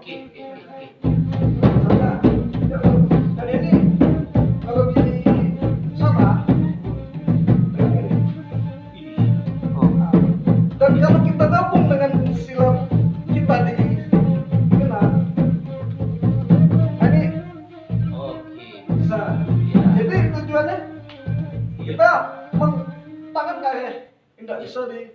Oke, oke, oke. Misalnya, ya, dan ini kalau di sana kayak gini. Ini. Nah, dan kalau kita gabung dengan silat kita di kena, nah ini Oke. bisa. Iya. Jadi tujuannya kita tangan kayak tidak bisa di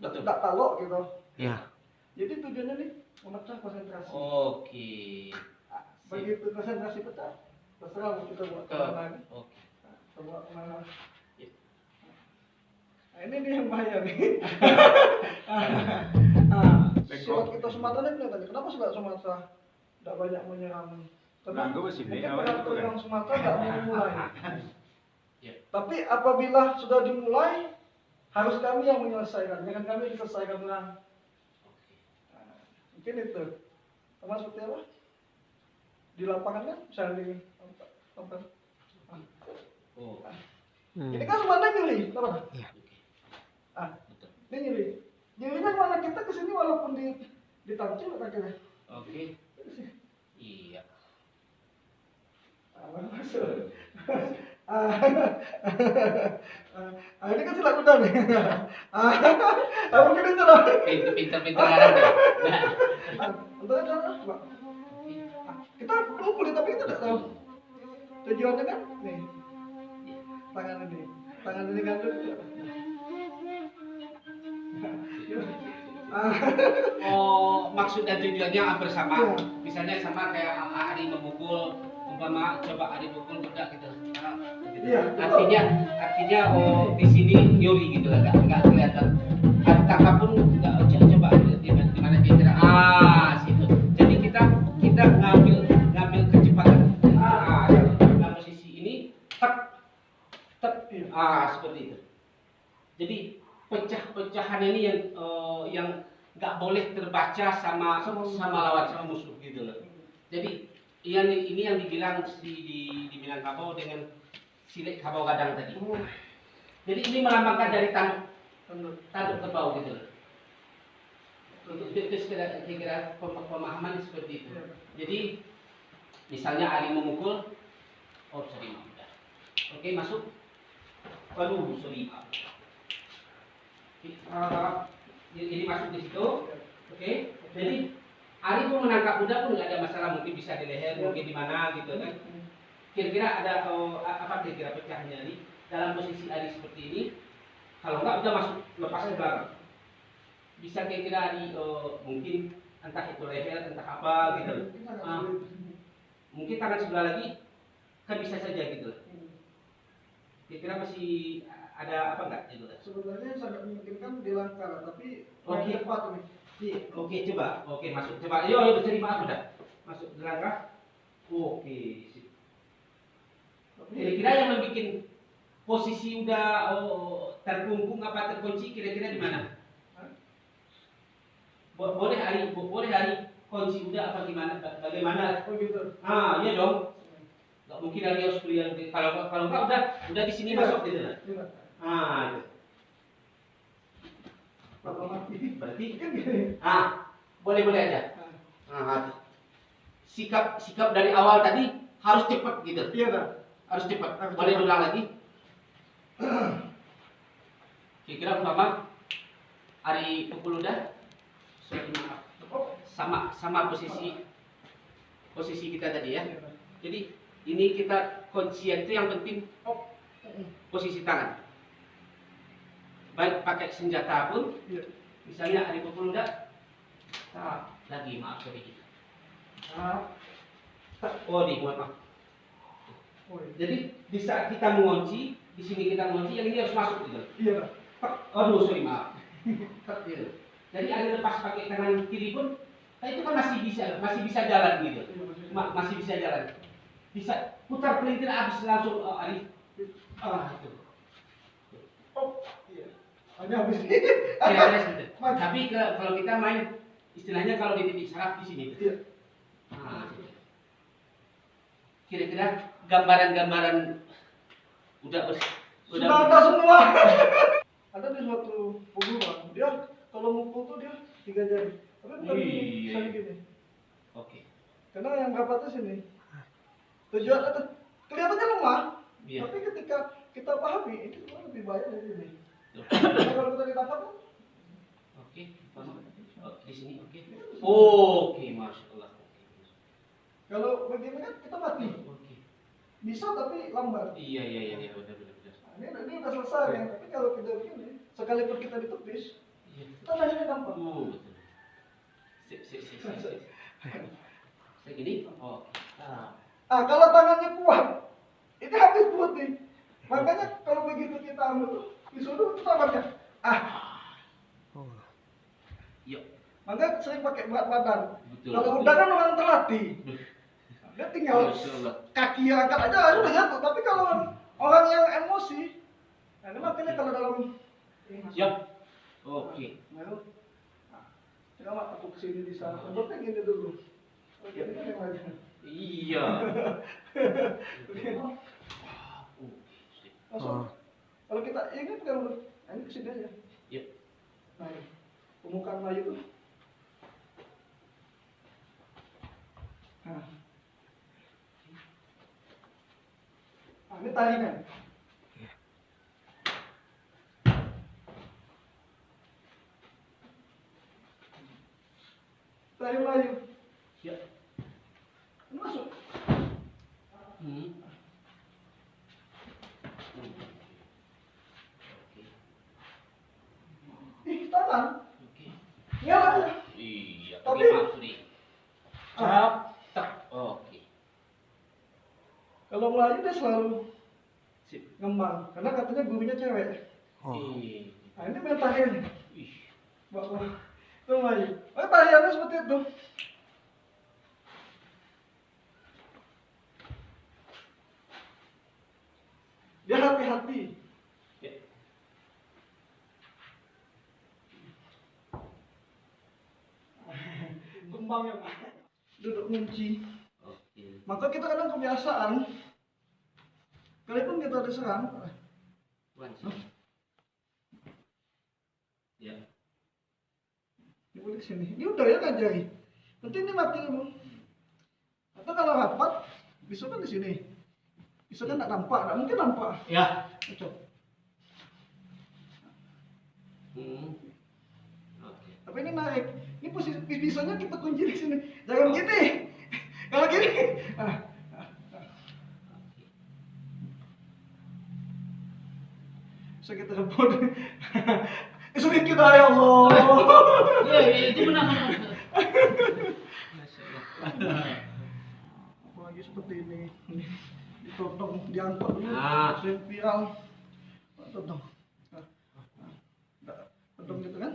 Betul. tidak talok gitu. Ya. Jadi tujuannya nih memecah konsentrasi. Oke. Nah, begitu konsentrasi pecah, terserah mau kita buat Ke. kemana. Oke. Nah, kita buat kemana. Ya. Nah, ini nih yang bahaya nih. Nah, silat kita Sumatera ini kelihatannya. Kenapa silat Sumatera tidak banyak menyerang? Karena Nah, gue masih mungkin beli, pengatur awalnya yang Sumatera tidak mau memulai. Ya. Tapi apabila sudah dimulai, harus kami yang menyelesaikan. Jangan kami diselesaikan orang. Oke. Nah, mungkin itu. Sama seperti apa? Di lapangan kan, misalnya di lapangan. Oh. Ini kan semuanya nyeri, apa? Iya. Oke. Ah, Betul. ini nyeri. Nyerinya mana kita kesini walaupun ditancil akhirnya. Oke. Iya. Mana masuk? Ini kan silat kuda nih. Mungkin itu loh. Pinter-pinter arah deh. Nah. Untuk itu coba. Kita kumpul tapi kita tidak tahu tujuannya kan nih. Tangan ini kan dulu. Oh, maksud dan tujuannya hampir sama. Iya. Misalnya sama kayak Ari memukul, umpama coba Ari pukul bedak gitu. Gitu. Iya, betul. Artinya oh di sini nyuri gitu lah, nggak kelihatan. Kakak pun nggak coba di mana dia kira. Situ. Jadi kita ngambil kecepatan. Dalam posisi ini tak seperti itu. Jadi pecah-pecahan ini yang nggak boleh terbaca sama lawan sama musuh gitu loh. Jadi ini yang dibilang di Minangkabau dengan silet kabau gadang tadi. Jadi ini melambangkan dari tanduk kerbau gitu loh. Itu kira-kira pemahaman seperti itu. Jadi misalnya Ari memukul, oh sorry maaf. Oke masuk. Waduh sorry maaf. Ini masuk di situ, oke. Jadi Ari pun menangkap kuda pun nggak ada masalah, mungkin bisa di leher, mungkin di mana gitu kan. Kira-kira ada apa kira-kira pecahnya Ari dalam posisi Ari seperti ini. Kalau nggak udah masuk lepas ke belakang. Bisa kira-kira Ari mungkin entah itu leher, entah apa gitu. Mungkin tangan sebelah lagi kan bisa saja gitu. Kira-kira masih ada apa enggak gitu? Sebenarnya sangat memungkinkan di langkah, tapi Oke. cepat nih. Iya, oke coba. Oke, masuk. Coba. Ayo berterima maaf udah. Masuk ke langkah. Oke. Sip. Kira-kira yang membuat posisi udah terkungkung apa terkunci kira-kira di mana? Boleh hari kunci udah apa gimana? Bagaimana? Oh gitu. Iya dong. Nggak mungkin hari harus kuliah. Kalau enggak udah di sini masuk gitu lah. Iya. Itu. Apa mati? Berarti Kan gini. boleh aja. Sikap dari awal tadi harus cepat gitu. Iya dah. Harus cepat. Harus Boleh cepat. ulang lagi. Kira-kira umpama Ari pukul udah. Sorry maaf. Sama posisi kita tadi ya. Jadi ini kita kuncian itu yang penting posisi tangan. Baik pakai senjata pun. Iya. Misalnya Ari pukul udah. Lagi maaf sorry. Mohon maaf. Jadi di saat kita mengunci, di sini kita mengunci, yang ini harus masuk gitu. Iya dah. Sorry maaf. Gitu. Jadi Ari lepas pakai tangan kiri pun, itu kan masih bisa jalan gitu. Masih bisa jalan. Bisa putar pelintir habis langsung Ari. Itu. Iya. Hanya habis. Kira-kira gitu. Tapi kalau kita main istilahnya kalau di titik saraf di sini. Iya. Gitu. Kira-kira gambaran udah Sudah ada semua. Ada di suatu pegunungan, dia kalau mukul tuh dia 3 jari. Tapi bukan Iya. misalnya gini. Oke. Karena yang berapa tuh sini. Tujuan itu kelihatannya lemah, Iya. tapi ketika kita pahami ini semua lebih baik dari ini. Karena kalau kita ditangkap kan, Oke, paham. Oh, di sini oke. Oke, masya Allah. kalau begini kan kita mati. Oke. Bisa tapi lambat. Iya, benar. Nah, ini udah selesai ya. Tapi kalau kita begini, sekalipun kita ditepis, Iya. kita nanya gampang. Betul. Sip. Saya gini. Oh. Ah, kalau tangannya kuat, ini habis buat nih. Makanya kalau begitu kita ambil pisau dulu kita pakai. Yuk. Makanya sering pakai berat badan. Betul. Kalau udah kan orang terlatih, dia tinggal Masya Allah. kaki yang angkat aja udah jatuh. Tapi kalau orang yang emosi, nah ini makanya kalau dalam Siap. Oke. Nah, coba aku kesini di sana. Coba gini dulu. Oke, ini kan yang lain. Iya. Langsung. Kalau kita ini pegang dulu. Nah, ini kesini aja. Yuk. Nah, permukaan Melayu tuh. Nah. Nah, ini taringan. Tari Melayu. Siap. Ini masuk. Ih, tangan. Oke. Nyala aja. Iya. Tapi- Maksudnya. Cap. Tak. Oke. Kalau Melayu dia selalu Sip. ngembang, karena katanya gurunya cewek. Ih. Nah, ini main tarian. Ih. Bapak. Itu Melayu. Oh, tariannya seperti itu. Dia hati-hati. Ya. Kembangnya Pak. Duduk kunci. Oke. Maka kita kadang kebiasaan. Kalaupun kita diserang, Wanci. Ya. ini boleh sini. Ini udah ya ngajari. Nanti ini mati dulu. Atau kalau rapat, bisa kan di sini. Bisa kan nggak nampak, nggak mungkin nampak. Ya. Cocok. Oke. Tapi ini naik. Ini posisi bisanya kita kunci di sini. Jangan gini. Kalau gini. Bisa kita rebut. Sulit kita ya Allah. Iya, itu benar. Masya Allah. Apalagi seperti ini. Ditodong, diangkut dulu. Ah. Sempial. Todong. Todong gitu kan.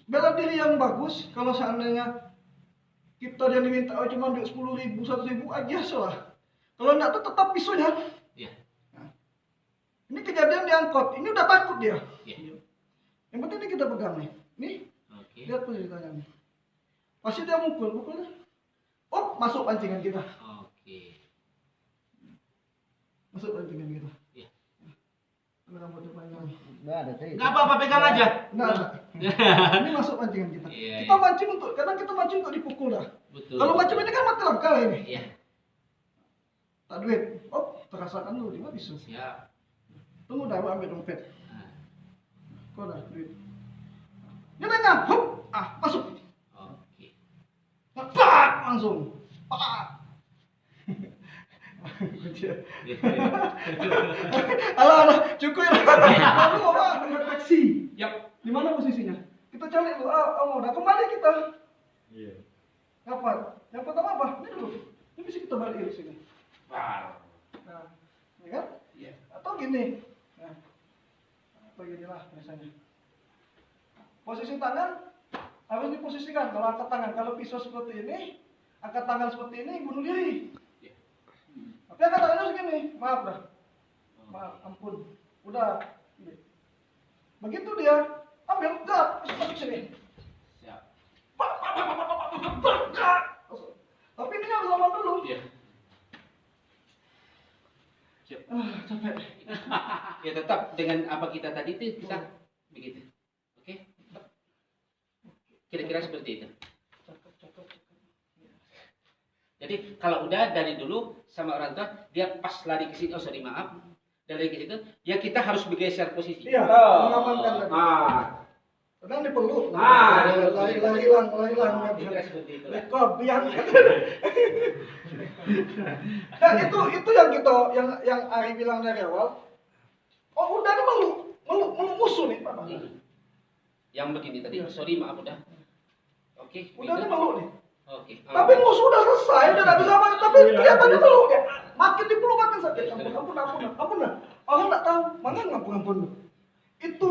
Bela diri yang bagus, kalau seandainya kita yang diminta cuma duit 10.000, 1.000 aja salah. Kalau enggak tuh tetap pisaunya. Iya. Nah, ini kejadian diangkut, ini udah takut dia. Iya. Yang penting ini kita pegang nih. Nih, Oke. lihat posisi tangannya. Pasti dia mukulnya. Oh, masuk pancingan kita. Oke. Masuk pancingan kita. Iya. Ini rambutnya panjang. Enggak apa-apa, pegang aja. Nah, ini masuk pancingan kita. Iya, Kita iya. mancing kadang kita mancing untuk dipukul dah. Betul. Kalau macam ini kan mati langkah ini. Iya. Tak duit. Oh, terasakan dulu, dia bisa. Siap. Tunggu dah, ambil dompet. Nah, Kau dah duit. Dia dengar, hup, masuk. oke. Pak, langsung. Pak. Alah, cukup ya. Lalu apa? Taksi. Yap. Di mana posisinya? Kita cari dulu. Udah kembali kita. Iya. Kapan? Yang pertama apa? Ini dulu. Ini bisa kita balik di sini. Wow. Nah, ya kan? Iya. Atau gini. Nah, atau ginilah biasanya. Posisi tangan harus diposisikan. Kalau angkat tangan, kalau pisau seperti ini, angkat tangan seperti ini, bunuh diri. Iya. Tapi angkat tangannya segini, maaf dah. Maaf, ampun. Udah. Begitu dia ambil, gas, masuk sini. Siap. Tapi ini harus lawan dulu. Iya. Siap. Capek. Ya tetap dengan apa kita tadi itu bisa begitu. Oke? Kira-kira seperti itu. Cakep. Jadi kalau udah dari dulu sama orang tua, dia pas lari ke sini, oh sorry maaf, dari ke situ, ya kita harus bergeser posisi. Iya, Oh. mengamankan tadi. Kadang dipeluk, lari hilang. Kira seperti itu. Rekor biang. Nah itu yang Ari bilang dari awal. Oh udah nih meluk musuh nih Pak. Yang begini tadi, Iya. sorry maaf udah. Oke. Udah nih meluk nih. Oke. Tapi musuh udah selesai, udah nggak bisa makan. Tapi kelihatannya meluk dia. Makin dipeluk makin sakit. Ampun dah. Orang nggak tahu, mana ngampun. Itu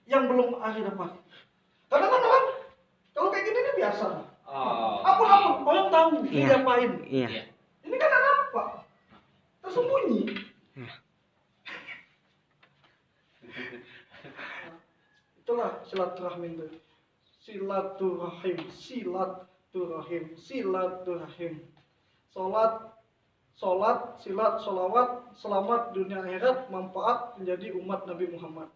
yang belum Ari dapat. Karena kan orang kalau kayak gini ini biasa. Oh. Ampun, orang tahu dia diapain. Iya. Ini kan ada apa? Tersembunyi. Itulah silaturahim itu. Silaturahim. Sholat, silat, sholawat, selamat dunia akhirat, manfaat menjadi umat Nabi Muhammad.